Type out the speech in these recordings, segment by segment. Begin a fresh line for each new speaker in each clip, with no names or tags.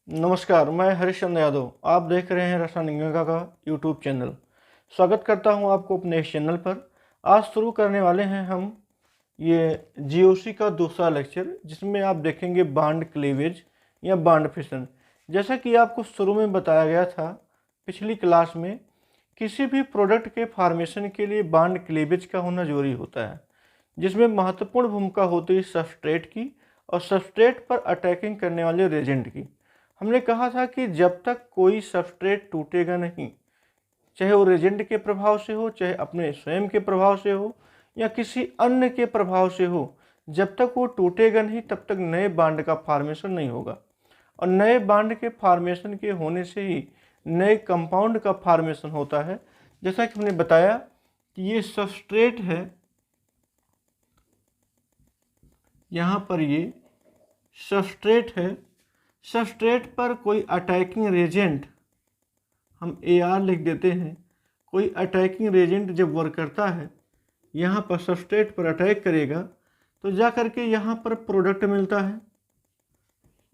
नमस्कार, मैं हरिश्चंद्र यादव। आप देख रहे हैं रासायनिक गंगा का यूट्यूब चैनल। स्वागत करता हूं आपको अपने इस चैनल पर। आज शुरू करने वाले हैं हम ये जीओसी का दूसरा लेक्चर, जिसमें आप देखेंगे बॉन्ड क्लीवेज या बॉन्ड फिशन। जैसा कि आपको शुरू में बताया गया था पिछली क्लास में, किसी भी प्रोडक्ट के फॉर्मेशन के लिए बॉन्ड क्लीवेज का होना जरूरी होता है, जिसमें महत्वपूर्ण भूमिका होती है सबस्ट्रेट की और सबस्ट्रेट पर अटैकिंग करने वाले रेजेंट की। हमने कहा था कि जब तक कोई सबस्ट्रेट टूटेगा नहीं, चाहे वो रेजेंट के प्रभाव से हो, चाहे अपने स्वयं के प्रभाव से हो या किसी अन्य के प्रभाव से हो, जब तक वो टूटेगा नहीं तब तक नए बॉन्ड का फॉर्मेशन नहीं होगा। और नए बॉन्ड के फॉर्मेशन के होने से ही नए कंपाउंड का फॉर्मेशन होता है। जैसा कि हमने बताया कि ये सबस्ट्रेट है, यहाँ पर ये सबस्ट्रेट है। सबस्ट्रेट पर कोई अटैकिंग रेजेंट, हम AR लिख देते हैं, कोई अटैकिंग रेजेंट जब वर्क करता है, यहाँ पर सबस्ट्रेट पर अटैक करेगा तो जा करके यहाँ पर प्रोडक्ट मिलता है।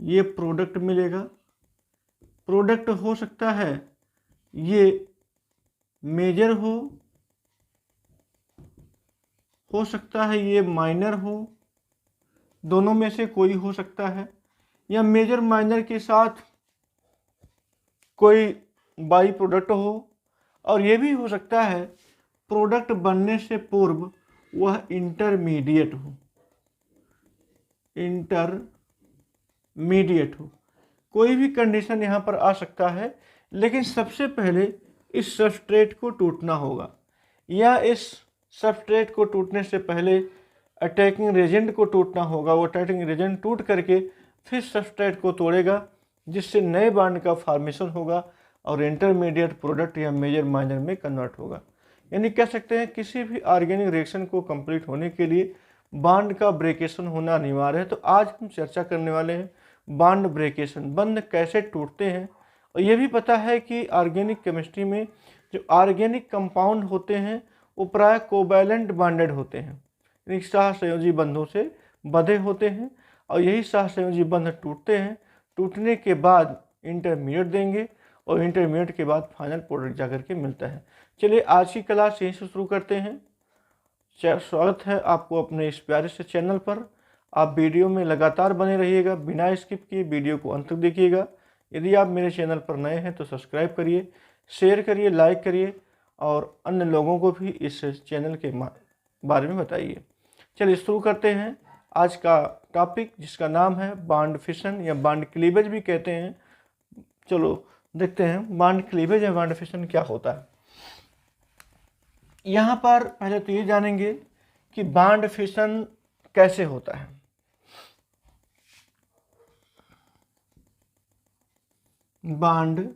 ये प्रोडक्ट मिलेगा। प्रोडक्ट हो सकता है ये मेजर हो सकता है ये माइनर हो, दोनों में से कोई हो सकता है, या मेजर माइनर के साथ कोई बाई प्रोडक्ट हो, और ये भी हो सकता है प्रोडक्ट बनने से पूर्व वह इंटरमीडिएट हो। कोई भी कंडीशन यहाँ पर आ सकता है, लेकिन सबसे पहले इस सबस्ट्रेट को टूटना होगा, या इस सबस्ट्रेट को टूटने से पहले अटैकिंग रेजेंट को टूटना होगा। वो अटैकिंग रेजेंट टूट करके फिर सबस्ट्रेट को तोड़ेगा, जिससे नए बॉन्ड का फॉर्मेशन होगा और इंटरमीडिएट प्रोडक्ट या मेजर माइनर में कन्वर्ट होगा। यानी कह सकते हैं किसी भी ऑर्गेनिक रिएक्शन को कंप्लीट होने के लिए बॉन्ड का ब्रेकेशन होना अनिवार्य है। तो आज हम चर्चा करने वाले हैं बॉन्ड ब्रेकेशन, बंध कैसे टूटते हैं। और ये भी पता है कि ऑर्गेनिक केमिस्ट्री में जो ऑर्गेनिक कंपाउंड होते हैं वो प्राय कोवैलेंट बॉन्डेड होते हैं, यानी सहसंयोजी बंधों से बंधे होते हैं। और यही सहसंयोजी बंध टूटते हैं, टूटने के बाद इंटरमीडिएट देंगे और इंटरमीडिएट के बाद फाइनल प्रोडक्ट जाकर के मिलता है। चलिए आज की क्लास यहीं से शुरू करते हैं। स्वागत है आपको अपने इस प्यारे से चैनल पर। आप वीडियो में लगातार बने रहिएगा, बिना स्किप किए वीडियो को अंत तक देखिएगा। यदि आप मेरे चैनल पर नए हैं तो सब्सक्राइब करिए, शेयर करिए, लाइक करिए और अन्य लोगों को भी इस चैनल के बारे में बताइए। चलिए शुरू करते हैं आज का टॉपिक, जिसका नाम है बॉन्ड फिशन या बॉन्ड क्लीवेज भी कहते हैं। चलो देखते हैं बॉन्ड क्लीवेज या बॉन्ड फिशन क्या होता है। यहाँ पर पहले तो ये जानेंगे कि बॉन्ड फिशन कैसे होता है। बॉन्ड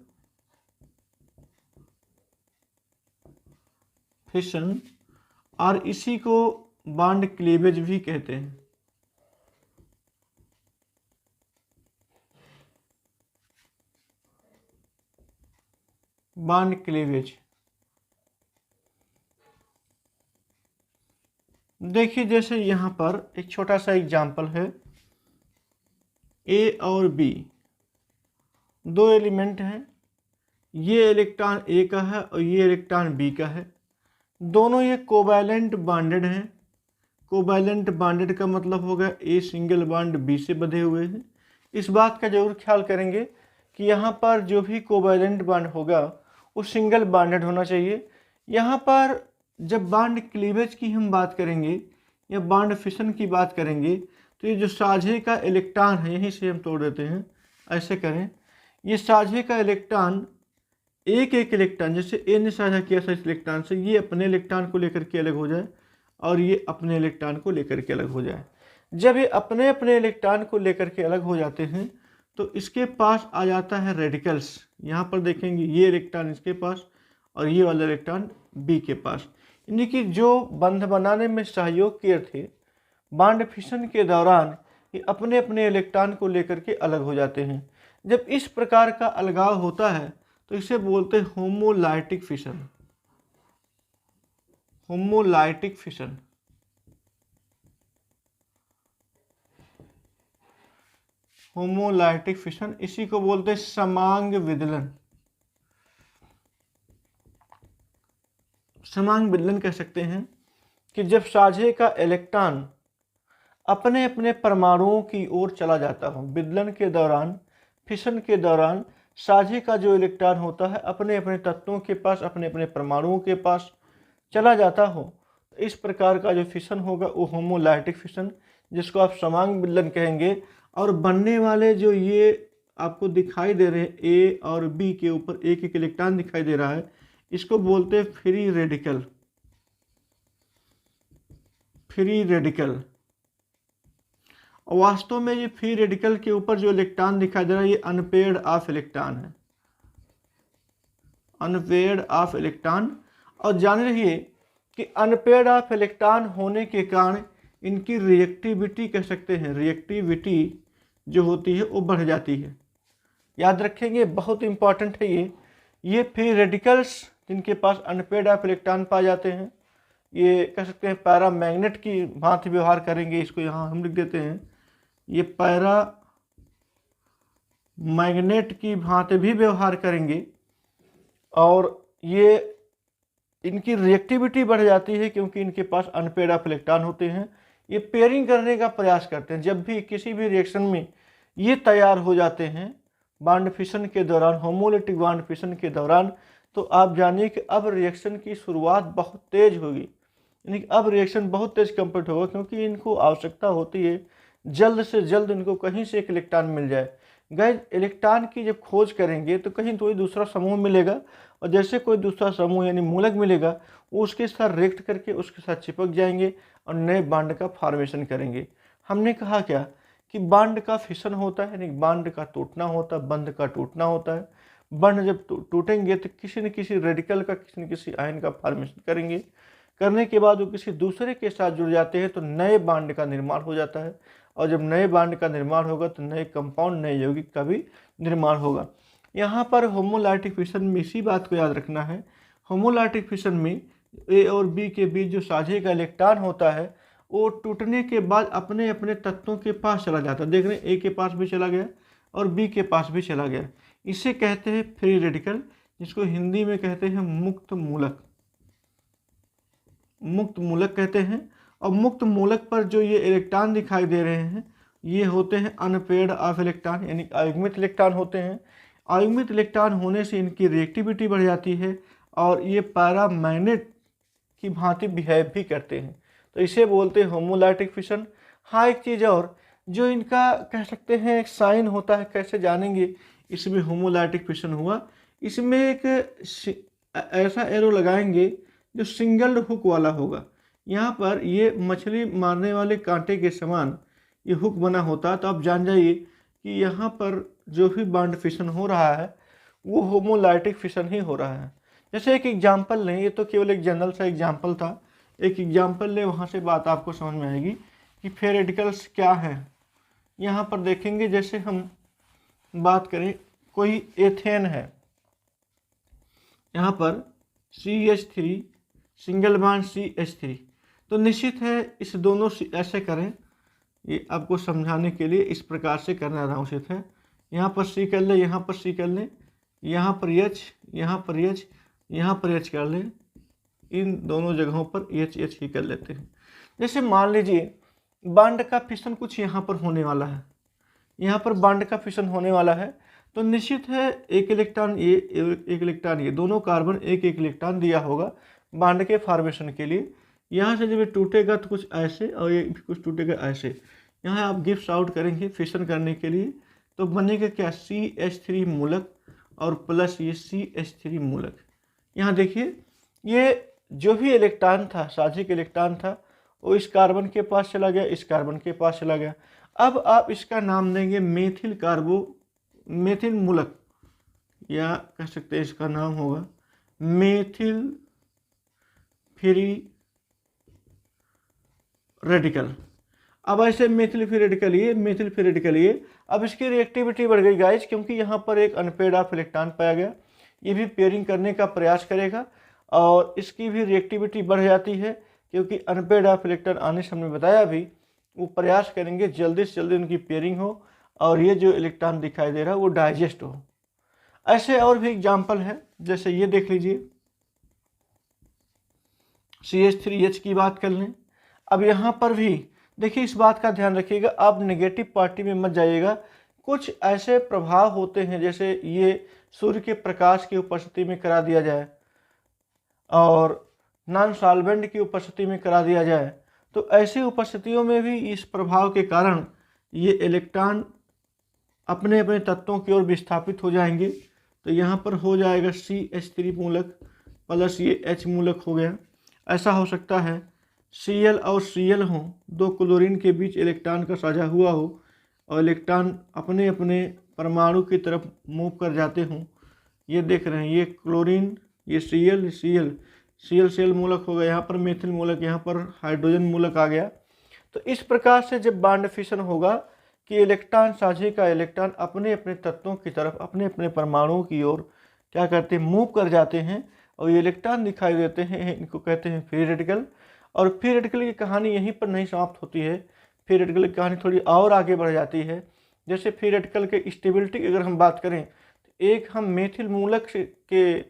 फिशन, और इसी को बॉन्ड क्लीवेज भी कहते हैं। बॉन्ड क्लीवेज देखिए, जैसे यहाँ पर एक छोटा सा एग्जाम्पल है। A और B दो एलिमेंट हैं। ये इलेक्ट्रॉन A का है और ये इलेक्ट्रॉन B का है। दोनों ये कोवैलेंट बॉन्डेड हैं। कोवैलेंट बॉन्डेड का मतलब होगा A सिंगल बॉन्ड B से बंधे हुए हैं। इस बात का जरूर ख्याल करेंगे कि यहाँ पर जो भी कोवैलेंट बॉन्ड होगा वो सिंगल बॉन्डेड होना चाहिए। यहाँ पर जब बॉन्ड क्लीवेज की हम बात करेंगे या बॉन्ड फिशन की बात करेंगे तो ये जो साझे का इलेक्ट्रॉन है, यहीं से हम तोड़ देते हैं, ऐसे करें। ये साझे का इलेक्ट्रॉन एक इलेक्ट्रॉन, जैसे ए ने साझा किया था इस इलेक्ट्रॉन से, ये अपने इलेक्ट्रॉन को लेकर के अलग हो जाए और ये अपने इलेक्ट्रॉन को लेकर के अलग हो जाए। जब ये अपने अपने इलेक्ट्रॉन को लेकर के अलग हो जाते हैं तो इसके पास आ जाता है रेडिकल्स। यहाँ पर देखेंगे ये इलेक्ट्रॉन इसके पास और ये वाला इलेक्ट्रॉन बी के पास, यानी कि जो बंध बनाने में सहयोग किए थे बॉन्ड फिशन के दौरान, ये अपने अपने इलेक्ट्रॉन को लेकर के अलग हो जाते हैं। जब इस प्रकार का अलगाव होता है तो इसे बोलते हैं homolytic fission. Homolytic fission. Homolytic fission, इसी को बोलते हैं समांग विदलन। समांग विदलन कह सकते हैं कि जब साझे का इलेक्ट्रॉन अपने अपने परमाणुओं की ओर चला जाता हो, विदलन के दौरान, फिशन के दौरान साझे का जो इलेक्ट्रॉन होता है अपने अपने तत्वों के पास, अपने अपने परमाणुओं के पास चला जाता हो, इस प्रकार का जो फिशन होगा वो होमोलाइटिक फिशन, जिसको आप समांग विदलन कहेंगे। और बनने वाले जो ये आपको दिखाई दे रहे हैं ए और बी के ऊपर एक एक इलेक्ट्रॉन दिखाई दे रहा है, इसको बोलते हैं फ्री रेडिकल। Free radical. और वास्तव में ये फ्री रेडिकल के ऊपर जो इलेक्ट्रॉन दिखाई दे रहा है ये अनपेयर्ड ऑफ इलेक्ट्रॉन है, अनपेयर्ड ऑफ इलेक्ट्रॉन। और जान रहिए कि अनपेयर्ड ऑफ इलेक्ट्रॉन होने के कारण इनकी रिएक्टिविटी कह सकते हैं, रिएक्टिविटी जो होती है वो बढ़ जाती है। याद रखेंगे, बहुत इंपॉर्टेंट है ये फ्री रेडिकल्स जिनके पास अनपेयर्ड ऑफ इलेक्ट्रॉन पाए जाते हैं, ये कह सकते हैं पैरामैग्नेट की भांति व्यवहार करेंगे। इसको यहाँ हम लिख देते हैं, ये पैरा मैग्नेट की भांति भी व्यवहार करेंगे और ये इनकी रिएक्टिविटी बढ़ जाती है क्योंकि इनके पास अनपेयर्ड ऑफ इलेक्ट्रॉन होते हैं। ये पेयरिंग करने का प्रयास करते हैं। जब भी किसी भी रिएक्शन में ये तैयार हो जाते हैं बॉन्ड फिशन के दौरान, होमोलिटिक बॉन्ड फिशन के दौरान, तो आप जानिए कि अब रिएक्शन की शुरुआत बहुत तेज होगी, यानी कि अब रिएक्शन बहुत तेज कंप्लीट होगा क्योंकि इनको आवश्यकता होती है जल्द से जल्द इनको कहीं से एक इलेक्ट्रॉन मिल जाए। गाइस, इलेक्ट्रॉन की जब खोज करेंगे तो कहीं कोई दूसरा समूह मिलेगा और जैसे कोई दूसरा समूह यानी मूलक मिलेगा वो उसके साथ रिएक्ट करके उसके साथ चिपक जाएंगे और नए बॉन्ड का फॉर्मेशन करेंगे। हमने कहा क्या कि बॉन्ड का फिशन होता है, यानी बॉन्ड का टूटना होता है, बंध का टूटना होता है। बॉन्ड जब टूटेंगे तो किसी न किसी रेडिकल का, किसी न किसी आयन का फॉर्मेशन करेंगे। करने के बाद वो किसी दूसरे के साथ जुड़ जाते हैं तो नए बॉन्ड का निर्माण हो जाता है और जब नए बॉन्ड का निर्माण होगा तो नए कंपाउंड, नए यौगिक का भी निर्माण होगा। यहाँ पर होमोलाइटिक फिशन में इसी बात को याद रखना है। होमोलाइटिक फिशन में ए और बी के बीच जो साझे का इलेक्ट्रॉन होता है वो टूटने के बाद अपने अपने तत्वों के पास चला जाता है। देख रहे हैं, ए के पास भी चला गया और बी के पास भी चला गया। इसे कहते हैं फ्री रेडिकल, जिसको हिंदी में कहते हैं मुक्त मूलक। मुक्त मूलक कहते हैं। और मुक्त मूलक पर जो ये इलेक्ट्रॉन दिखाई दे रहे हैं ये होते हैं अनपेयर्ड ऑफ इलेक्ट्रॉन, यानी अयुग्मित इलेक्ट्रॉन होते हैं। अयुग्मित इलेक्ट्रॉन होने से इनकी रिएक्टिविटी बढ़ जाती है और ये पैरामैग्नेट की भांति बिहेव भी करते हैं, तो इसे बोलते हैं होमोलाइटिक फिशन। हाँ, एक चीज़ और जो इनका कह सकते हैं एक साइन होता है, कैसे जानेंगे इसमें होमोलाइटिक फिशन हुआ, इसमें एक ऐसा एरो लगाएंगे जो सिंगल हुक वाला होगा। यहाँ पर ये मछली मारने वाले कांटे के समान ये हुक बना होता है, तो आप जान जाइए कि यहाँ पर जो भी बॉन्ड फिशन हो रहा है वो होमोलाइटिक फिशन ही हो रहा है। जैसे एक एग्जाम्पल लें, ये तो केवल एक जनरल सा एग्जाम्पल था, एक एग्जाम्पल लें, वहाँ से बात आपको समझ में आएगी कि फ्री रेडिकल्स क्या है। यहाँ पर देखेंगे, जैसे हम बात करें कोई एथेन है, यहाँ पर CH3 सिंगल बॉन्ड CH3, तो निश्चित है इस दोनों ऐसे करें, ये आपको समझाने के लिए इस प्रकार से करना रहा उचित है। यहाँ पर C कर ले, यहाँ पर C कर ले, यहाँ पर H, यहाँ पर H, यहाँ पर H कर ले, इन दोनों जगहों पर H ही कर लेते हैं। जैसे मान लीजिए बॉन्ड का फिशन कुछ यहाँ पर होने वाला है, यहाँ पर बॉन्ड का फिशन होने वाला है, तो निश्चित है एक इलेक्ट्रॉन ये, एक इलेक्ट्रॉन ये, दोनों कार्बन एक एक इलेक्ट्रॉन दिया होगा बॉन्ड के फॉर्मेशन के लिए। यहाँ से जब ये टूटेगा तो कुछ ऐसे और ये भी कुछ टूटेगा ऐसे। यहाँ आप गिफ्ट आउट करेंगे फिशन करने के लिए, तो बनेगा क्या, CH3 मूलक और प्लस ये CH3 मूलक। यहाँ देखिए ये जो भी इलेक्ट्रॉन था, साझे का इलेक्ट्रॉन था, वो इस कार्बन के पास चला गया, इस कार्बन के पास चला गया। अब आप इसका नाम देंगे मेथिल मूलक, या कह सकते हैं इसका नाम होगा मेथिल फ्री रेडिकल। अब ऐसे मेथिल फ्री रेडिकल ये, अब इसकी रिएक्टिविटी बढ़ गई गाइज, क्योंकि यहाँ पर एक अनपेयर्ड ऑफ इलेक्ट्रॉन पाया गया, ये भी पेयरिंग करने का प्रयास करेगा और इसकी भी रिएक्टिविटी बढ़ जाती है क्योंकि अनपेयर्ड ऑफ इलेक्ट्रॉन आने से हमने बताया भी, वो प्रयास करेंगे जल्दी से जल्दी उनकी पेयरिंग हो और ये जो इलेक्ट्रॉन दिखाई दे रहा है वो डाइजेस्ट हो। ऐसे और भी एग्जाम्पल है, जैसे ये देख लीजिए CH3H की बात कर लें। अब यहाँ पर भी देखिए, इस बात का ध्यान रखिएगा, आप नेगेटिव पार्टी में मत जाइएगा। कुछ ऐसे प्रभाव होते हैं, जैसे ये सूर्य के प्रकाश की उपस्थिति में करा दिया जाए और नॉन सॉल्वेंट की उपस्थिति में करा दिया जाए, तो ऐसी उपस्थितियों में भी इस प्रभाव के कारण ये इलेक्ट्रॉन अपने अपने तत्वों की ओर विस्थापित हो जाएंगे। तो यहाँ पर हो जाएगा CH3 मूलक प्लस ये H मूलक हो गया। ऐसा हो सकता है Cl और Cl हो, दो क्लोरीन के बीच इलेक्ट्रॉन का साझा हुआ हो और इलेक्ट्रॉन अपने अपने परमाणु की तरफ मूव कर जाते हों। ये देख रहे हैं, ये क्लोरीन, ये Cl मूलक हो गया, यहाँ पर मेथिल मूलक, यहाँ पर हाइड्रोजन मूलक आ गया। तो इस प्रकार से जब बॉन्ड फिशन होगा कि इलेक्ट्रॉन साझे का इलेक्ट्रॉन अपने अपने तत्वों की तरफ, अपने अपने परमाणुओं की ओर क्या करते हैं, मूव कर जाते हैं और ये इलेक्ट्रॉन दिखाई देते हैं, इनको कहते हैं फ्री रेडिकल। और फ्री रेडिकल की कहानी यहीं पर नहीं समाप्त होती है, फ्री रेडिकल की कहानी थोड़ी और आगे बढ़ जाती है। जैसे फ्री रेडिकल के स्टेबिलिटी की अगर हम बात करें, तो एक हम मेथिल मूलक के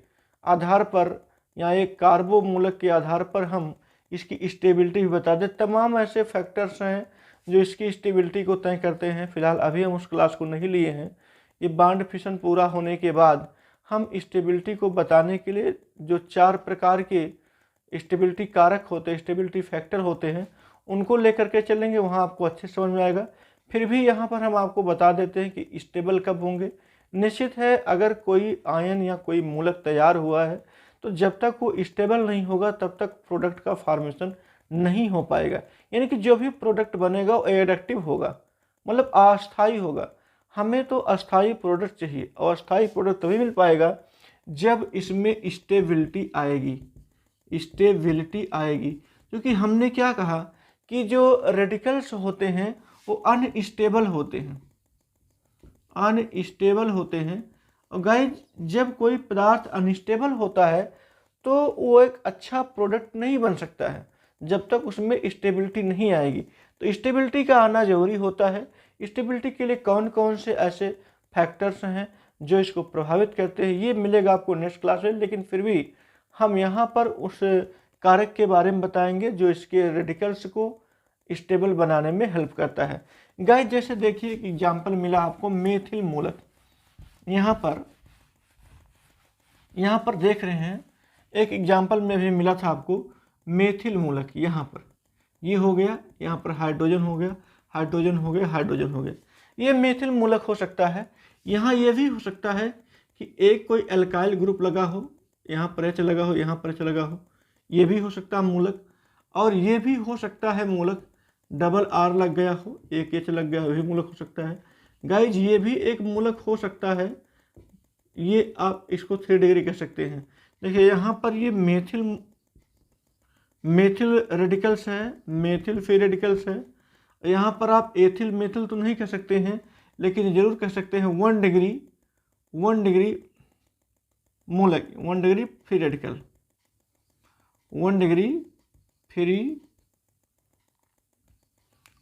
आधार पर या एक कार्बो मूलक के आधार पर हम इसकी स्टेबिलिटी भी बता दें। तमाम ऐसे फैक्टर्स हैं जो इसकी स्टेबिलिटी को तय करते हैं। फिलहाल अभी हम उस क्लास को नहीं लिए हैं। ये बॉन्ड फिशन पूरा होने के बाद हम स्टेबिलिटी को बताने के लिए जो 4 प्रकार के स्टेबिलिटी कारक होते हैं, स्टेबिलिटी फैक्टर होते हैं, उनको लेकर के चलेंगे, वहाँ आपको अच्छे समझ में आएगा। फिर भी यहाँ पर हम आपको बता देते हैं कि स्टेबल कब होंगे। निश्चित है, अगर कोई आयन या कोई मूलक तैयार हुआ है तो जब तक वो स्टेबल नहीं होगा तब तक प्रोडक्ट का फॉर्मेशन नहीं हो पाएगा। यानी कि जो भी प्रोडक्ट बनेगा वो एडक्टिव होगा, मतलब अस्थायी होगा। हमें तो अस्थायी प्रोडक्ट चाहिए, और अस्थायी प्रोडक्ट तभी मिल पाएगा जब इसमें स्टेबिलिटी आएगी, स्टेबिलिटी आएगी। क्योंकि हमने क्या कहा कि जो रेडिकल्स होते हैं वो अनस्टेबल होते हैं, अनस्टेबल होते हैं। और गाइज, जब कोई पदार्थ अनस्टेबल होता है तो वो एक अच्छा प्रोडक्ट नहीं बन सकता है जब तक उसमें स्टेबिलिटी नहीं आएगी। तो स्टेबिलिटी का आना जरूरी होता है। स्टेबिलिटी के लिए कौन कौन से ऐसे फैक्टर्स हैं जो इसको प्रभावित करते हैं, ये मिलेगा आपको नेक्स्ट क्लास में। लेकिन फिर भी हम यहाँ पर उस कारक के बारे में बताएंगे जो इसके रेडिकल्स को स्टेबल बनाने में हेल्प करता है। गाइस, जैसे देखिए एक एग्जाम्पल मिला आपको मेथिल मूलक। यहाँ पर देख रहे हैं, एक एग्जाम्पल में भी मिला था आपको मेथिल मूलक। यहाँ पर ये हो गया, यहाँ पर हाइड्रोजन हो गया, हाइड्रोजन हो गया, हाइड्रोजन हो गया। ये मेथिल मूलक हो सकता है। यहाँ ये भी हो सकता है कि एक कोई एल्काइल ग्रुप लगा हो, यहाँ पर H लगा हो, यहाँ पर H लगा हो, ये भी हो सकता है मूलक। और ये भी हो सकता है मूलक डबल R लग गया हो, एक H लग गया हो, भी मूलक हो सकता है। गाइज, ये भी एक मूलक हो सकता है। ये आप इसको 3 डिग्री कह सकते हैं। देखिए यहाँ पर ये मेथिल रेडिकल्स है, मेथिल फ्री रेडिकल्स है। यहाँ पर आप एथिल मेथिल तो नहीं कह सकते हैं, लेकिन जरूर कह सकते हैं 1 डिग्री मूलक, 1 degree free radical, 1 degree free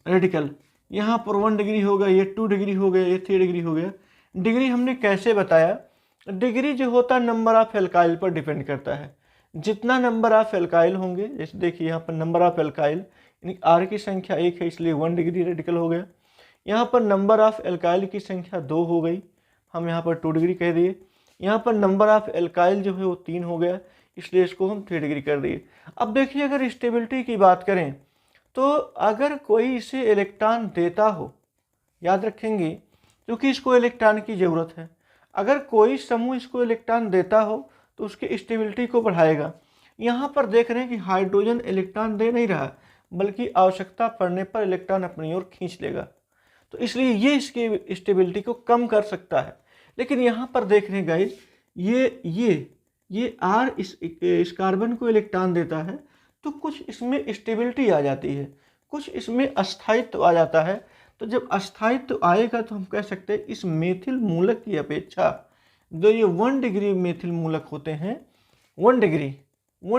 radical. यहाँ पर 1 डिग्री हो गया, ये 2 डिग्री हो गया, ये 3 डिग्री हो गया। डिग्री हमने कैसे बताया? डिग्री जो होता है नंबर ऑफ एल्काइल पर डिपेंड करता है। जितना नंबर ऑफ एल्काइल होंगे, जैसे देखिए यहाँ पर नंबर ऑफ एल्काइल यानी R की संख्या 1 है, इसलिए 1 डिग्री रेडिकल हो गया। यहाँ पर नंबर ऑफ एल्काइल की संख्या 2 हो गई, हम यहाँ पर 2 डिग्री कह दिए। यहाँ पर नंबर ऑफ एल्काइल जो है वो 3 हो गया, इसलिए इसको हम 3 डिग्री कर दिए। अब देखिए, अगर स्टेबिलिटी की बात करें तो अगर कोई इसे इलेक्ट्रॉन देता हो, याद रखेंगे क्योंकि इसको इलेक्ट्रॉन की ज़रूरत है, अगर कोई समूह इसको इलेक्ट्रॉन देता हो तो उसकी स्टेबिलिटी को बढ़ाएगा। यहाँ पर देख रहे हैं कि हाइड्रोजन इलेक्ट्रॉन दे नहीं रहा, बल्कि आवश्यकता पड़ने पर इलेक्ट्रॉन अपनी ओर खींच लेगा, तो इसलिए ये इसकी स्टेबिलिटी को कम कर सकता है। लेकिन यहाँ पर देख रहे हैं गाइज, ये R इस कार्बन को इलेक्ट्रॉन देता है, तो कुछ इसमें स्टेबिलिटी आ जाती है, कुछ इसमें अस्थायित्व आ जाता है। तो जब अस्थायित्व आएगा तो हम कह सकते हैं इस मेथिल मूलक की अपेक्षा जो ये 1 डिग्री मेथिल मूलक होते हैं, 1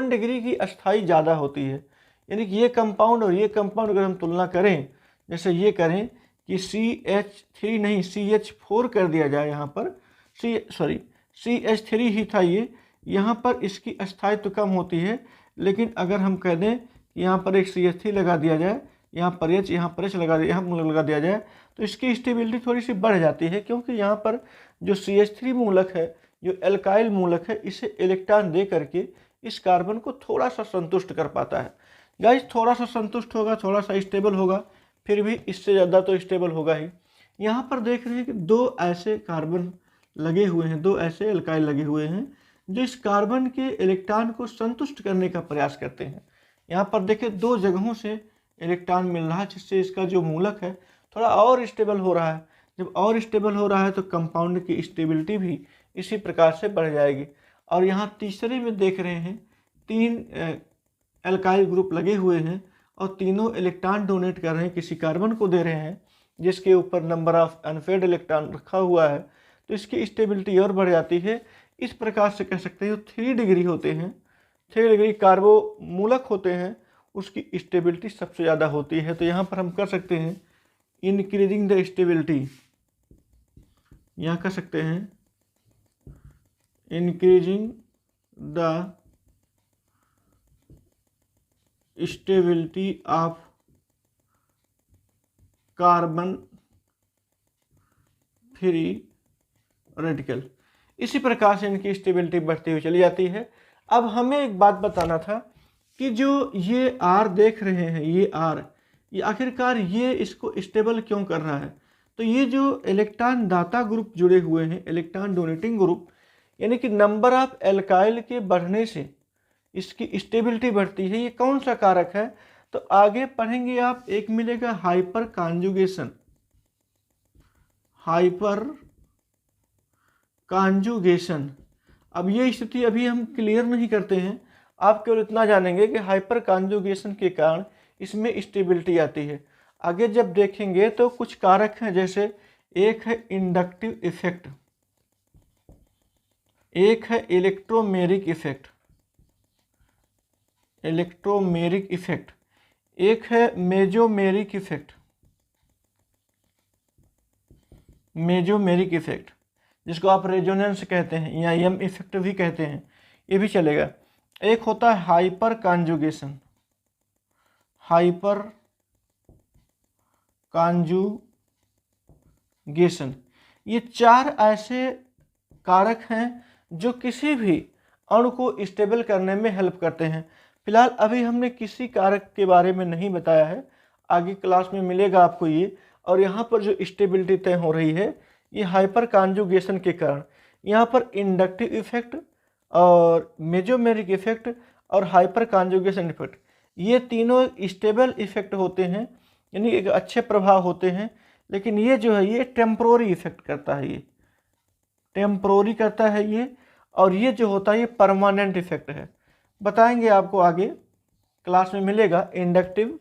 डिग्री की अस्थाई ज़्यादा होती है। यानी कि ये कंपाउंड और ये कंपाउंड अगर हम तुलना करें, जैसे ये करें कि CH3 नहीं CH4 कर दिया जाए यहाँ पर, CH3 ही था ये, यहाँ पर इसकी स्थायित्व कम होती है। लेकिन अगर हम कह दें कि यहाँ पर एक CH3 लगा दिया जाए, यहाँ पर H लगा दिया जाए, तो इसकी स्टेबिलिटी थोड़ी सी बढ़ जाती है, क्योंकि यहाँ पर जो CH3 मूलक है, जो एल्काइल मूलक है, इसे इलेक्ट्रॉन दे करके इस कार्बन को थोड़ा सा संतुष्ट कर पाता है। गाइस थोड़ा सा संतुष्ट होगा, थोड़ा सा स्टेबल होगा, फिर भी इससे ज़्यादा तो स्टेबल होगा ही। यहाँ पर देख रहे हैं कि दो ऐसे कार्बन लगे हुए हैं, दो ऐसे एल्काइल लगे हुए हैं जो इस कार्बन के इलेक्ट्रॉन को संतुष्ट करने का प्रयास करते हैं। यहाँ पर देखिए दो जगहों से इलेक्ट्रॉन मिल रहा है, जिससे इसका जो मूलक है थोड़ा और स्टेबल हो रहा है। जब और स्टेबल हो रहा है तो कंपाउंड की स्टेबिलिटी भी इसी प्रकार से बढ़ जाएगी। और यहाँ तीसरे में देख रहे हैं 3 एल्काइल ग्रुप लगे हुए हैं और तीनों इलेक्ट्रॉन डोनेट कर रहे हैं, किसी कार्बन को दे रहे हैं जिसके ऊपर नंबर ऑफ अनफेयर्ड इलेक्ट्रॉन रखा हुआ है, तो इसकी स्टेबिलिटी और बढ़ जाती है। इस प्रकार से कह सकते हैं 3 डिग्री होते हैं, 3 डिग्री कार्बो मूलक होते हैं, उसकी स्टेबिलिटी सबसे ज़्यादा होती है। तो यहाँ पर हम कर सकते हैं इंक्रीजिंग द स्टेबिलिटी, यहाँ कर सकते हैं increasing the stability of carbon free radical. इसी प्रकार से इनकी स्टेबिलिटी बढ़ती हुई चली जाती है। अब हमें एक बात बताना था कि जो ये R देख रहे हैं, ये R, ये आखिरकार ये इसको स्टेबल क्यों कर रहा है। तो ये जो इलेक्ट्रॉन दाता ग्रुप जुड़े हुए हैं, इलेक्ट्रॉन डोनेटिंग ग्रुप, यानी कि नंबर ऑफ एल्काइल के बढ़ने से इसकी स्टेबिलिटी बढ़ती है। ये कौन सा कारक है, तो आगे पढ़ेंगे आप, एक मिलेगा हाइपर कॉन्जुगेशन। हाइपर कॉन्जुगेशन, अब ये स्थिति अभी हम क्लियर नहीं करते हैं, आप केवल इतना जानेंगे कि हाइपर कॉन्जुगेशन के कारण इसमें स्टेबिलिटी आती है। आगे जब देखेंगे तो कुछ कारक हैं, जैसे एक है इंडक्टिव इफेक्ट, एक है इलेक्ट्रोमेरिक इफेक्ट, इलेक्ट्रोमेरिक इफेक्ट, एक है मेजोमेरिक इफेक्ट, मेजोमेरिक इफेक्ट जिसको आप रेजोनेंस कहते हैं या यम इफेक्ट भी कहते हैं, ये भी चलेगा। एक होता है हाइपर कॉन्जुगेशन, हाइपर कॉन्जुगेशन। ये 4 ऐसे कारक हैं जो किसी भी अणु को स्टेबल करने में हेल्प करते हैं। फिलहाल अभी हमने किसी कारक के बारे में नहीं बताया है, आगे क्लास में मिलेगा आपको ये। और यहाँ पर जो स्टेबिलिटी तय हो रही है ये हाइपर कॉन्जुगेशन के कारण। यहाँ पर इंडक्टिव इफेक्ट और मेजोमेरिक इफेक्ट और हाइपर कॉन्जुगेशन इफेक्ट, ये तीनों स्टेबल इफेक्ट होते हैं, यानी एक अच्छे प्रभाव होते हैं। लेकिन ये जो है ये टेम्प्रोरी इफेक्ट करता है, ये टेम्प्रोरी करता है ये। और ये जो होता है ये परमानेंट इफेक्ट है, बताएंगे आपको आगे क्लास में मिलेगा। इंडक्टिव,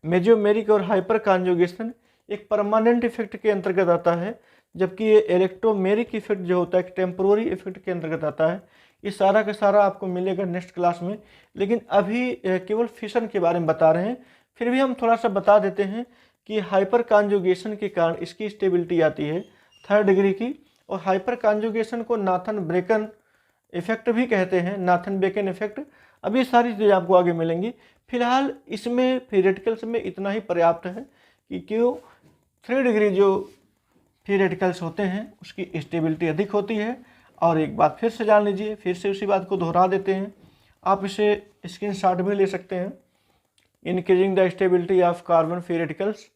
मेजोमेरिक और हाइपर कॉन्जुगेशन एक परमानेंट इफेक्ट के अंतर्गत आता है, जबकि ये इलेक्ट्रोमेरिक इफेक्ट जो होता है एक टेम्प्रोरी इफेक्ट के अंतर्गत आता है। ये सारा का सारा आपको मिलेगा नेक्स्ट क्लास में। लेकिन अभी केवल फिशन के बारे में बता रहे हैं, फिर भी हम थोड़ा सा बता देते हैं कि हाइपर कॉन्जुगेशन के कारण इसकी स्टेबिलिटी आती है 3rd डिग्री की। और हाइपर कॉन्जुगेशन को नाथन ब्रेकन इफेक्ट भी कहते हैं, नाथन बेकन इफेक्ट। अब ये सारी चीज़ें आपको आगे मिलेंगी। फिलहाल इसमें फ्री रेडिकल्स में इतना ही पर्याप्त है कि क्यों 3 डिग्री जो फ्री रेडिकल्स होते हैं उसकी स्टेबिलिटी अधिक होती है। और एक बात फिर से जान लीजिए, फिर से उसी बात को दोहरा देते हैं, आप इसे स्क्रीनशॉट भी ले सकते हैं, increasing the stability of carbon free radicals.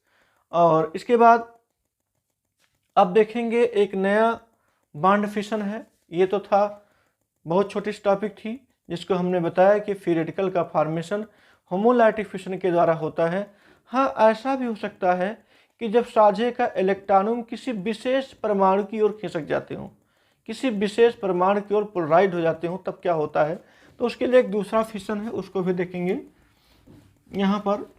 और इसके बाद अब देखेंगे एक नया बॉन्ड फिशन है। ये तो था बहुत छोटी सी टॉपिक थी जिसको हमने बताया कि फ्री रेडिकल का फॉर्मेशन होमोलाइटिक फिशन के द्वारा होता है। हाँ, ऐसा भी हो सकता है कि जब साझे का इलेक्ट्रॉन किसी विशेष परमाणु की ओर खिसक जाते हों, किसी विशेष परमाणु की ओर पोलराइड हो जाते हों, तब क्या होता है। तो उसके लिए एक दूसरा फिशन है, उसको भी देखेंगे। यहाँ पर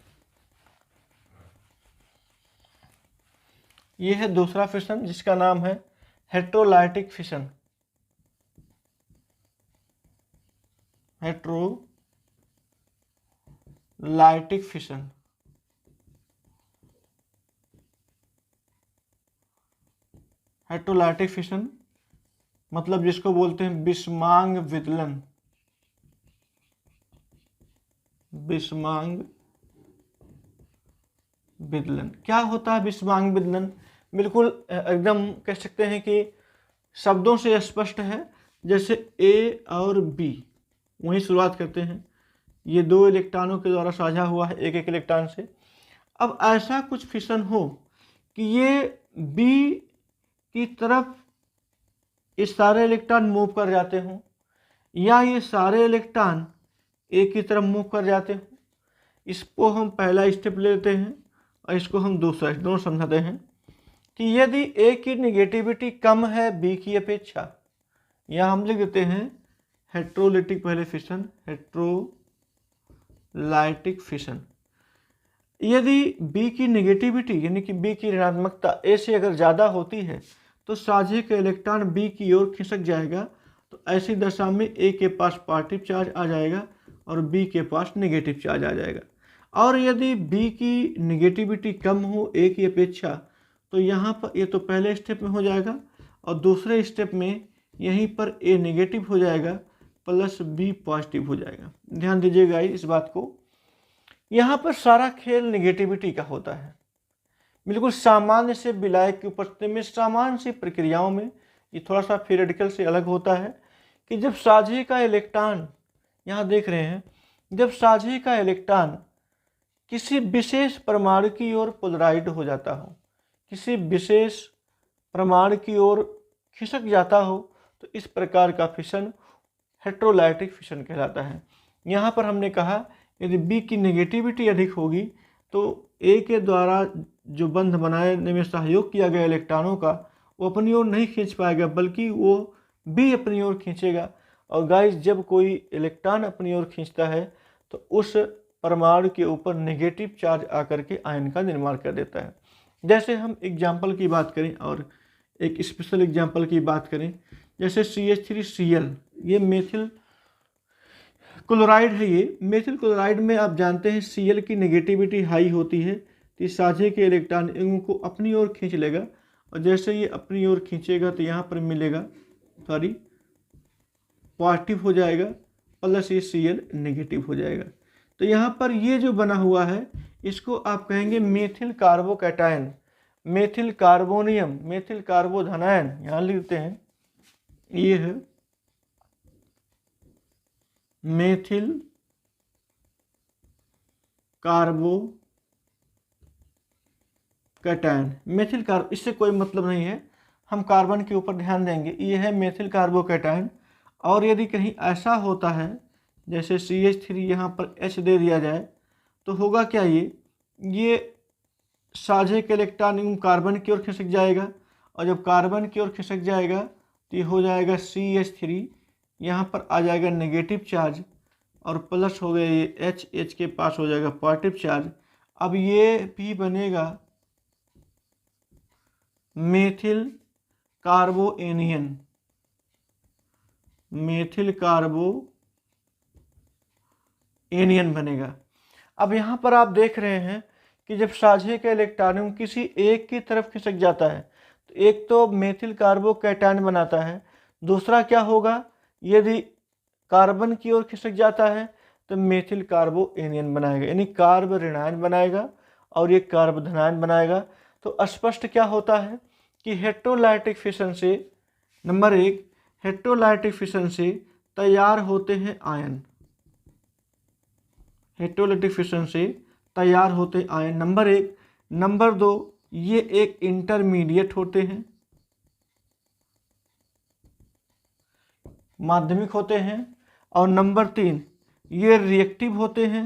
यह है दूसरा फिशन जिसका नाम है heterolytic fission, heterolytic fission. Heterolytic fission मतलब जिसको बोलते हैं बिस्मांग विदलन, बिस्मांग विदलन। क्या होता है बिस्मांग विदलन? बिल्कुल एकदम कह सकते हैं कि शब्दों से स्पष्ट है। जैसे ए और बी, वहीं शुरुआत करते हैं, ये दो इलेक्ट्रॉनों के द्वारा साझा हुआ है एक एक इलेक्ट्रॉन से। अब ऐसा कुछ फिशन हो कि ये बी की तरफ ये सारे इलेक्ट्रॉन मूव कर जाते हों, या ये सारे इलेक्ट्रॉन ए की तरफ मूव कर जाते हों। इसको हम पहला स्टेप लेते हैं और इसको हम दूसरा, दोनों समझाते हैं कि यदि ए की निगेटिविटी कम है बी की अपेक्षा, या हम लिख देते हैं हेट्रोलिटिक पहले फिशन, हेट्रोलाइटिक फिशन। यदि बी की निगेटिविटी यानी कि बी की ऋणात्मकता ए से अगर ज़्यादा होती है तो साझे का इलेक्ट्रॉन बी की ओर खिसक जाएगा। तो ऐसी दशा में ए के पास पॉजिटिव चार्ज आ जाएगा और बी के पास नेगेटिव चार्ज आ जाएगा। और यदि बी की निगेटिविटी कम हो ए की अपेक्षा, तो यहाँ पर ये तो पहले स्टेप में हो जाएगा और दूसरे स्टेप में यहीं पर ए नेगेटिव हो जाएगा प्लस बी पॉजिटिव हो जाएगा। ध्यान दीजिएगा इस बात को, यहाँ पर सारा खेल निगेटिविटी का होता है। बिल्कुल सामान्य से विलायक की उपस्थिति में सामान्य सी प्रक्रियाओं में ये थोड़ा सा थ्योरेटिकल से अलग होता है कि जब साझे का इलेक्ट्रॉन, यहाँ देख रहे हैं, जब साझे का इलेक्ट्रॉन किसी विशेष परमाणु की ओर पोलराइड हो जाता हो, किसी विशेष परमाणु की ओर खिसक जाता हो, तो इस प्रकार का फिशन हेट्रोलाइटिक फिशन कहलाता है। यहाँ पर हमने कहा यदि बी की नेगेटिविटी अधिक होगी तो ए के द्वारा जो बंध बनाने में सहयोग किया गया इलेक्ट्रॉनों का वो अपनी ओर नहीं खींच पाएगा, बल्कि वो बी अपनी ओर खींचेगा। और गाइस, जब कोई इलेक्ट्रॉन अपनी ओर खींचता है तो उस परमाणु के ऊपर नेगेटिव चार्ज आकर के आयन का निर्माण कर देता है। जैसे हम एग्जाम्पल की बात करें और एक स्पेशल एग्जाम्पल की बात करें, जैसे CH3Cl, ये मेथिल क्लोराइड है। ये मेथिल क्लोराइड में आप जानते हैं Cl की नेगेटिविटी हाई होती है, तो इस साझे के इलेक्ट्रॉन इनको अपनी ओर खींच लेगा और जैसे ये अपनी ओर खींचेगा तो यहाँ पर मिलेगा पॉजिटिव हो जाएगा प्लस ये Cl नेगेटिव हो जाएगा। तो यहाँ पर ये जो बना हुआ है इसको आप कहेंगे methyl carbocation, methyl carbonium, methyl कार्बोधनायन, यहाँ लिखते हैं ये है मेथिल कार्बोकैटायन। मेथिल कार्ब, इससे कोई मतलब नहीं है, हम कार्बन के ऊपर ध्यान देंगे। ये है मेथिल कार्बोकैटायन। और यदि कहीं ऐसा होता है जैसे CH3 यहाँ पर H दे दिया जाए तो होगा क्या, ये साझे के इलेक्ट्रॉन कार्बन की ओर खिसक जाएगा और जब कार्बन की ओर खिसक जाएगा तो ये हो जाएगा CH3, यहाँ पर आ जाएगा नेगेटिव चार्ज और प्लस हो गया ये H के पास हो जाएगा पॉजिटिव चार्ज। अब ये भी बनेगा मेथिल कार्बोएनियन, मेथिल कार्बोएनियन बनेगा। अब यहाँ पर आप देख रहे हैं कि जब साझे का इलेक्ट्रॉन किसी एक की तरफ खिसक जाता है तो एक तो मेथिल कार्बोकैटायन बनाता है, दूसरा क्या होगा, यदि कार्बन की ओर खिसक जाता है तो मेथिल कार्बोएनियन बनाएगा, यानी कार्ब ऋणायन बनाएगा और ये कार्ब धनायन बनाएगा। तो स्पष्ट क्या होता है कि हेट्रोलाइटिक फिशन से, नंबर 1, हेट्रोलाइटिक फिशन से तैयार होते हैं आयन, हेट्रोलाइटिक फिशन से तैयार होते आयन, नंबर 1। नंबर 2, ये एक इंटरमीडिएट होते हैं, माध्यमिक होते हैं। और नंबर 3, ये रिएक्टिव होते हैं,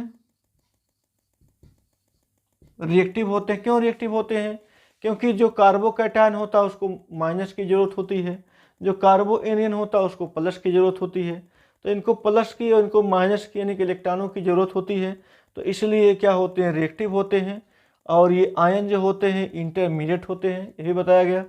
रिएक्टिव होते हैं। क्यों रिएक्टिव होते हैं? क्योंकि जो कार्बोकैटायन होता है उसको माइनस की जरूरत होती है, जो कार्बोएनियन होता है उसको प्लस की जरूरत होती है। तो इनको प्लस की और इनको माइनस की यानी कि इलेक्ट्रॉनों की जरूरत होती है, तो इसलिए क्या होते हैं, रिएक्टिव होते हैं। और ये आयन जो होते हैं इंटरमीडिएट होते हैं, यही बताया गया।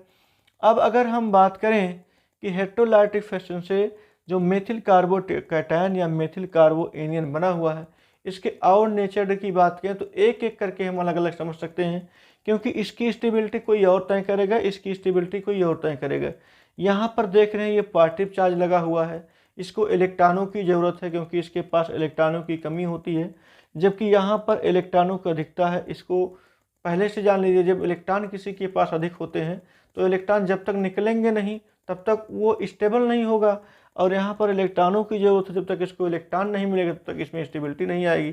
अब अगर हम बात करें कि हेट्रोलाइटिक फिशन से जो मेथिल कार्बोकैटायन या मेथिल कार्बोएनियन बना हुआ है, इसके और नेचर की बात करें तो एक एक करके हम अलग अलग समझ सकते हैं क्योंकि इसकी स्टेबिलिटी कोई और तय करेगा, इसकी स्टेबिलिटी कोई और तय करेगा। यहाँ पर देख रहे हैं ये पॉजिटिव चार्ज लगा हुआ है, इसको इलेक्ट्रॉनों की ज़रूरत है क्योंकि इसके पास इलेक्ट्रॉनों की कमी होती है, जबकि यहाँ पर इलेक्ट्रॉनों की अधिकता है। इसको पहले से जान लीजिए, जब इलेक्ट्रॉन किसी के पास अधिक होते हैं तो इलेक्ट्रॉन जब तक निकलेंगे नहीं तब तक वो स्टेबल नहीं होगा, और यहाँ पर इलेक्ट्रॉनों की ज़रूरत है, जब तक इसको इलेक्ट्रॉन नहीं मिलेगा तब तक इसमें स्टेबिलिटी नहीं आएगी।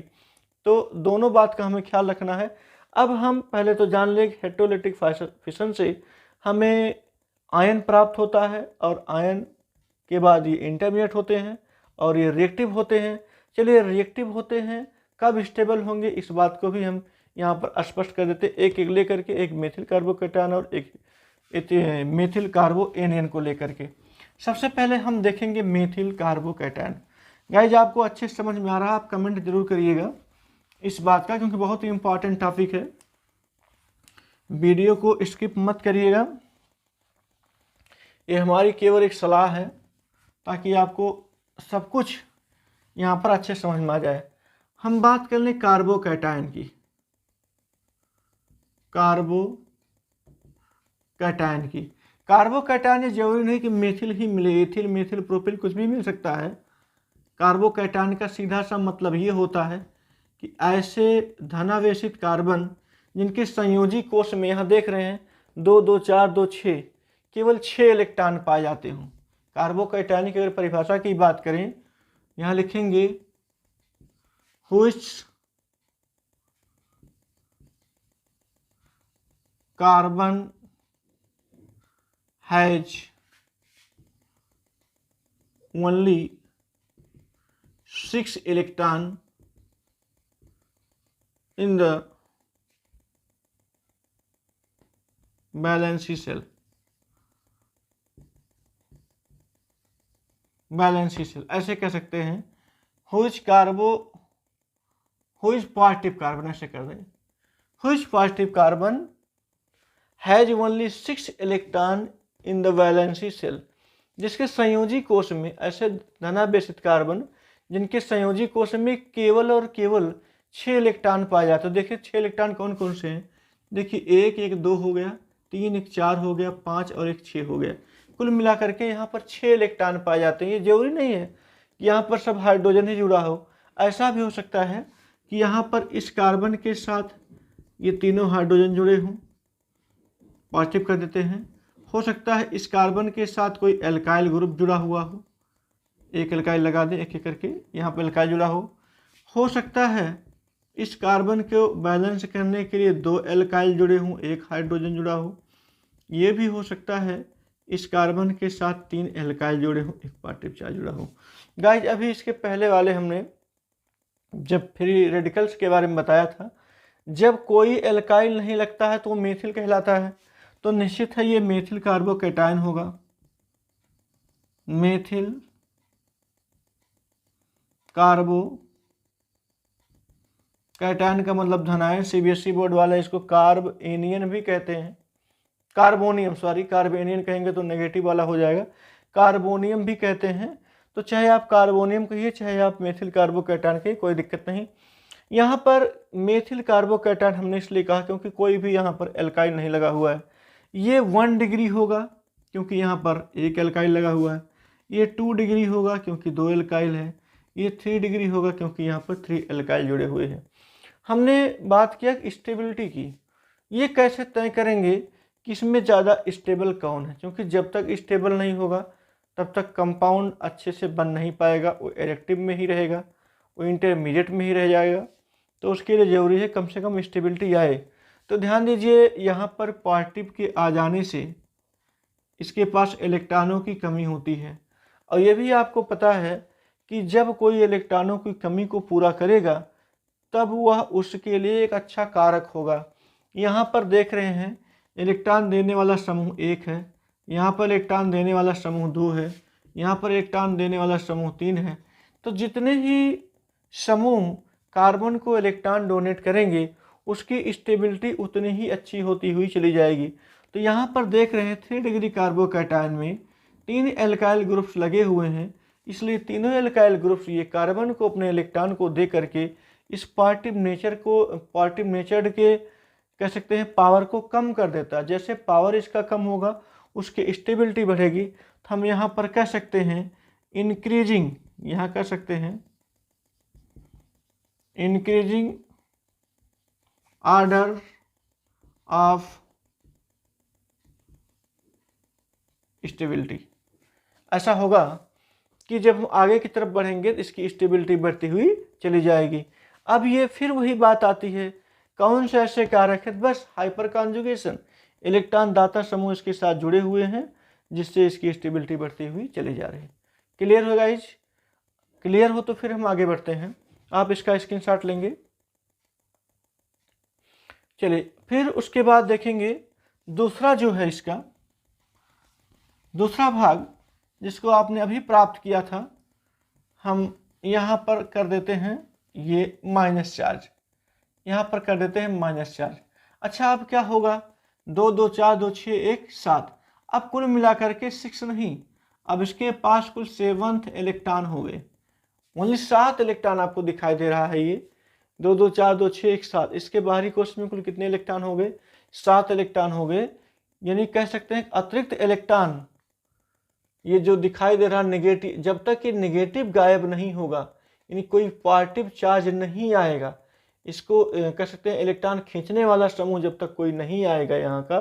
तो दोनों बात का हमें ख्याल रखना है। अब हम पहले तो जान लें कि हेटेरोलिटिक फिशन से हमें आयन प्राप्त होता है, और आयन के बाद ये इंटरमीडिएट होते हैं और ये रिएक्टिव होते हैं। चलिए, रिएक्टिव होते हैं कब स्टेबल होंगे इस बात को भी हम यहाँ पर स्पष्ट कर देते, एक एक लेकर के, एक मेथिल कार्बोकैटायन और एक मेथिल कार्बो एनियन को लेकर के। सबसे पहले हम देखेंगे मेथिल कार्बोकैटायन। गाइज आपको अच्छे समझ में आ रहा है, आप कमेंट जरूर करिएगा इस बात का, क्योंकि बहुत ही इंपॉर्टेंट टॉपिक है। वीडियो को स्किप मत करिएगा, ये हमारी केवल एक सलाह है ताकि आपको सब कुछ यहाँ पर अच्छे समझ में आ जाए। हम बात कर लें कार्बोकैटायन की। कार्बोकैटायन ये जरूरी नहीं कि मेथिल ही मिले, एथिल, मेथिल, प्रोपिल कुछ भी मिल सकता है। कार्बोकैटायन का सीधा सा मतलब ये होता है कि ऐसे धनावेशित कार्बन जिनके संयोजी कोष में, यहाँ देख रहे हैं 2 2 4 2 6, केवल 6 इलेक्ट्रॉन पाए जाते हों। कार्बोकैटायन की अगर परिभाषा की बात करें, यहाँ लिखेंगे which carbon has only 6 electron in the valency shell. ऐसे कह सकते हैं, व्हिच पॉजिटिव कार्बन, ऐसे कर दें, which positive carbon has only 6 electron in the valency shell, जिसके संयोजी कोष में, ऐसे धनावेशित कार्बन जिनके संयोजी कोष में केवल और केवल 6 इलेक्ट्रॉन पाए जाते हैं। देखिए 6 इलेक्ट्रॉन कौन कौन से हैं, देखिए 1 1 2 हो गया, 3 1 4 हो गया, 5 और 1 6 हो गया। कुल मिलाकर के यहाँ पर 6 इलेक्ट्रॉन पाए जाते हैं। ये जरूरी नहीं है कि यहाँ पर सब हाइड्रोजन ही जुड़ा हो, ऐसा भी हो सकता है कि यहाँ पर इस कार्बन के साथ ये तीनों हाइड्रोजन जुड़े हों, पॉजिटिव कर देते हैं। हो सकता है इस कार्बन के साथ कोई एल्काइल ग्रुप जुड़ा हुआ हो, एक एल्काइल लगा दें एक एक करके, यहाँ पर एल्काइल जुड़ा हो सकता है इस कार्बन को बैलेंस करने के लिए 2 एल्काइल जुड़े हों, एक हाइड्रोजन जुड़ा हो। ये भी हो सकता है इस कार्बन के साथ 3 एल्काइल जुड़े हों, एक पॉजिटिव चार्ज जुड़ा हो। गाइज अभी इसके पहले वाले हमने जब फ्री रेडिकल्स के बारे में बताया था, जब कोई एल्काइल नहीं लगता है तो वो मेथिल कहलाता है। तो निश्चित है ये मेथिल कार्बोकैटायन होगा। मेथिल कार्बोकैटायन का मतलब धनायन, सीबीएसई बोर्ड वाले इसको कार्ब एनियन भी कहते हैं, कार्बोनियम, सॉरी कार्बेनियन कहेंगे तो नेगेटिव वाला हो जाएगा, कार्बोनियम भी कहते हैं। तो चाहे आप कार्बोनियम कहिए चाहे आप मेथिल कार्बोकैटायन कहिए, कोई दिक्कत नहीं। यहाँ पर मेथिल कार्बोकैटायन हमने इसलिए कहा क्योंकि कोई भी यहाँ पर एल्काइल नहीं लगा हुआ है। ये 1 डिग्री होगा क्योंकि यहाँ पर 1 एल्काइल लगा हुआ है। ये 2 डिग्री होगा क्योंकि 2 एल्काइल है। ये 3 डिग्री होगा क्योंकि यहाँ पर 3 एल्काइल जुड़े हुए हैं। हमने बात किया स्टेबिलिटी की, ये कैसे तय करेंगे कि इसमें ज़्यादा स्टेबल कौन है, क्योंकि जब तक स्टेबल नहीं होगा तब तक कंपाउंड अच्छे से बन नहीं पाएगा, वो रिएक्टिव में ही रहेगा, वो इंटरमीडिएट में ही रह जाएगा। तो उसके लिए ज़रूरी है कम से कम स्टेबिलिटी आए। तो ध्यान दीजिए यहाँ पर पॉजिटिव के आ जाने से इसके पास इलेक्ट्रॉनों की कमी होती है, और ये भी आपको पता है कि जब कोई इलेक्ट्रॉनों की कमी को पूरा करेगा तब वह उसके लिए एक अच्छा कारक होगा। यहाँ पर देख रहे हैं इलेक्ट्रॉन देने वाला समूह 1 है, यहाँ पर इलेक्ट्रॉन देने वाला समूह 2 है, यहाँ पर इलेक्ट्रॉन देने वाला समूह 3 है। तो जितने ही समूह कार्बन को इलेक्ट्रॉन डोनेट करेंगे उसकी स्टेबिलिटी उतनी ही अच्छी होती हुई चली जाएगी। तो यहाँ पर देख रहे हैं 3 डिग्री कार्बोकैटायन में 3 एल्काइल ग्रुप्स लगे हुए हैं, इसलिए तीनों एल्काइल ग्रुप्स ये कार्बन को अपने इलेक्ट्रॉन को दे करके इस पॉजिटिव नेचर्ड के कह सकते हैं पावर को कम कर देता है। जैसे पावर इसका कम होगा उसकी स्टेबिलिटी बढ़ेगी। तो हम यहाँ पर कह सकते हैं इंक्रीजिंग, यहाँ कह सकते हैं इंक्रीजिंग ऑर्डर ऑफ स्टेबिलिटी। ऐसा होगा कि जब हम आगे की तरफ बढ़ेंगे तो इसकी स्टेबिलिटी बढ़ती हुई चली जाएगी। अब ये फिर वही बात आती है, कौन से ऐसे कारक है, बस हाइपर कॉन्जुगेशन, इलेक्ट्रॉन दाता समूह इसके साथ जुड़े हुए हैं जिससे इसकी स्टेबिलिटी बढ़ती हुई चली जा रही है। क्लियर हो गाइज? क्लियर हो तो फिर हम आगे बढ़ते हैं। आप इसका स्क्रीनशॉट लेंगे। चलिए फिर उसके बाद देखेंगे दूसरा जो है इसका दूसरा भाग जिसको आपने अभी प्राप्त किया था, हम यहाँ पर कर देते हैं ये माइनस चार्ज, यहाँ पर कर देते हैं माइनस चार्ज। अच्छा अब क्या होगा, 2 2 4 2 6 1 7, अब कुल मिलाकर के 6 नहीं, अब इसके पास कुल 7th इलेक्ट्रॉन हो गए। ओनली 7 इलेक्ट्रॉन आपको दिखाई दे रहा है। ये 2 2 4 2 6 1 7, इसके बाहरी कोष में कुल कितने इलेक्ट्रॉन हो गए, 7 इलेक्ट्रॉन हो गए। यानी कह सकते हैं अतिरिक्त इलेक्ट्रॉन ये जो दिखाई दे रहा नेगेटिव, जब तक ये नेगेटिव गायब नहीं होगा, यानी कोई पॉजिटिव चार्ज नहीं आएगा, इसको कह सकते हैं इलेक्ट्रॉन खींचने वाला समूह जब तक कोई नहीं आएगा यहाँ का,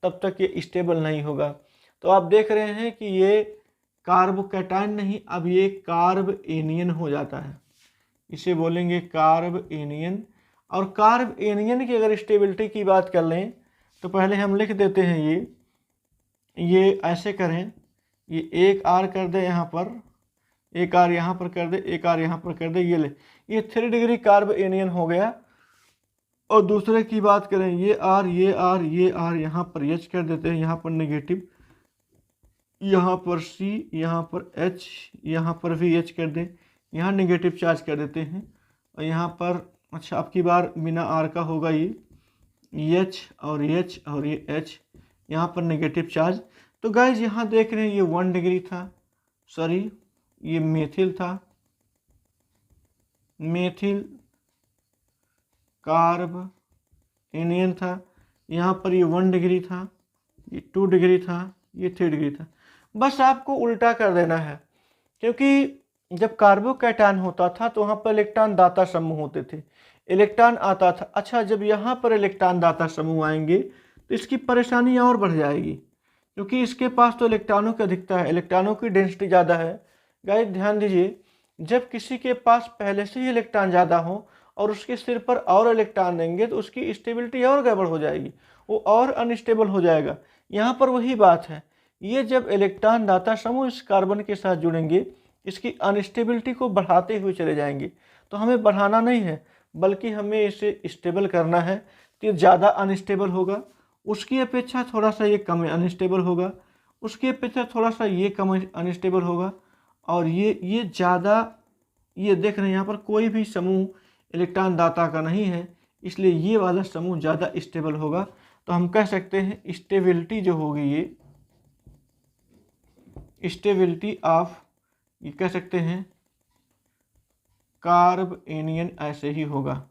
तब तक ये स्टेबल नहीं होगा। तो आप देख रहे हैं कि ये कार्बोकैटायन नहीं, अब ये कार्ब एनियन हो जाता है, इसे बोलेंगे कार्ब एनियन। और कार्ब एनियन की अगर स्टेबिलिटी की बात कर लें तो पहले हम लिख देते हैं ये ऐसे करें, ये एक आर कर दे यहाँ पर, एक आर यहाँ पर कर दे, एक आर यहाँ पर कर दे, ये ले, ये 3 डिग्री कार्ब एनियन हो गया। और दूसरे की बात करें, ये आर ये आर ये आर, यहाँ पर एच कर देते हैं, यहाँ पर नेगेटिव, यहाँ पर सी, यहाँ पर एच, यहाँ पर भी एच कर दें, यहाँ नेगेटिव चार्ज कर देते हैं। और यहाँ पर अच्छा अब की बार बिना आर का होगा ये एच और ये एच, यहाँ पर नेगेटिव चार्ज। तो गाइज यहाँ देख रहे हैं ये 1 डिग्री था, सॉरी ये मेथिल था, मेथिल कार्ब एनियन था। यहाँ पर ये 1 डिग्री था, ये 2 डिग्री था, ये 3 डिग्री था। बस आपको उल्टा कर देना है, क्योंकि जब कार्बोकैटायन होता था तो वहाँ पर इलेक्ट्रॉन दाता समूह होते थे, इलेक्ट्रॉन आता था। अच्छा जब यहाँ पर इलेक्ट्रॉन दाता समूह आएंगे तो इसकी परेशानी और बढ़ जाएगी, क्योंकि इसके पास तो इलेक्ट्रॉनों की अधिकता है, इलेक्ट्रॉनों की डेंसिटी ज़्यादा है। गाइस ध्यान दीजिए, जब किसी के पास पहले से ही इलेक्ट्रॉन ज़्यादा हो और उसके सिर पर और इलेक्ट्रॉन देंगे तो उसकी स्टेबिलिटी और गड़बड़ हो जाएगी, वो और अनस्टेबल हो जाएगा। यहाँ पर वही बात है, ये जब इलेक्ट्रॉन दाता समूह इस कार्बन के साथ जुड़ेंगे इसकी अनस्टेबिलिटी को बढ़ाते हुए चले जाएंगे। तो हमें बढ़ाना नहीं है, बल्कि हमें इसे स्टेबल करना है। तो ये ज़्यादा अनस्टेबल होगा, उसकी अपेक्षा थोड़ा सा ये कम अनस्टेबल होगा, उसकी अपेक्षा थोड़ा सा ये कम अनस्टेबल होगा, और ये ज़्यादा, ये देख रहे हैं यहाँ पर कोई भी समूह इलेक्ट्रॉन दाता का नहीं है, इसलिए ये वाला समूह ज़्यादा स्टेबल होगा। तो हम कह सकते हैं स्टेबिलिटी जो होगी, ये स्टेबिलिटी ऑफ, ये कह सकते हैं कार्ब एनियन ऐसे ही होगा।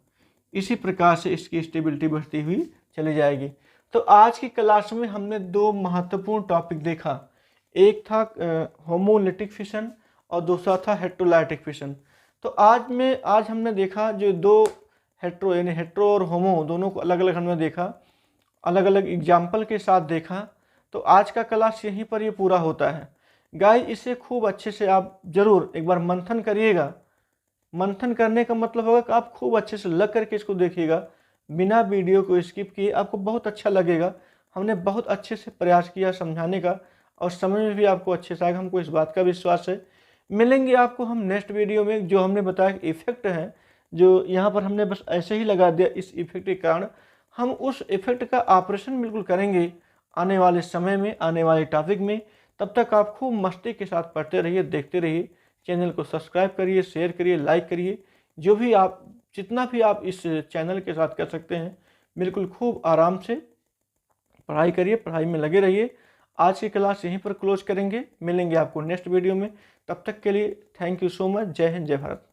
इसी प्रकार से इसकी स्टेबिलिटी बढ़ती हुई चली जाएगी। तो आज की क्लास में हमने 2 महत्वपूर्ण टॉपिक देखा, एक था होमोलिटिक फिशन और दूसरा था हेट्रोलाइटिक फिशन। तो आज हमने देखा जो 2 हेट्रो यानी हेट्रो और होमो दोनों को अलग अलग हमने देखा, अलग अलग एग्जाम्पल के साथ देखा। तो आज का क्लास यहीं पर ये पूरा होता है। गाइस इसे खूब अच्छे से आप जरूर एक बार मंथन करिएगा। मंथन करने का मतलब होगा कि आप खूब अच्छे से लग करके इसको देखिएगा, बिना वीडियो को स्किप किए, आपको बहुत अच्छा लगेगा। हमने बहुत अच्छे से प्रयास किया समझाने का और समझ में भी आपको अच्छे से आएगा, हमको इस बात का विश्वास है। मिलेंगे आपको हम नेक्स्ट वीडियो में। जो हमने बताया इफेक्ट है, जो यहाँ पर हमने बस ऐसे ही लगा दिया, इस इफेक्ट के कारण हम उस इफेक्ट का ऑपरेशन बिल्कुल करेंगे आने वाले समय में, आने वाले टॉपिक में। तब तक आप खूब मस्ती के साथ पढ़ते रहिए, देखते रहिए। चैनल को सब्सक्राइब करिए, शेयर करिए, लाइक करिए, जो भी आप जितना भी आप इस चैनल के साथ कर सकते हैं। बिल्कुल खूब आराम से पढ़ाई करिए, पढ़ाई में लगे रहिए। आज की क्लास यहीं पर क्लोज करेंगे, मिलेंगे आपको नेक्स्ट वीडियो में। तब तक के लिए थैंक यू सो मच। जय हिंद, जय भारत।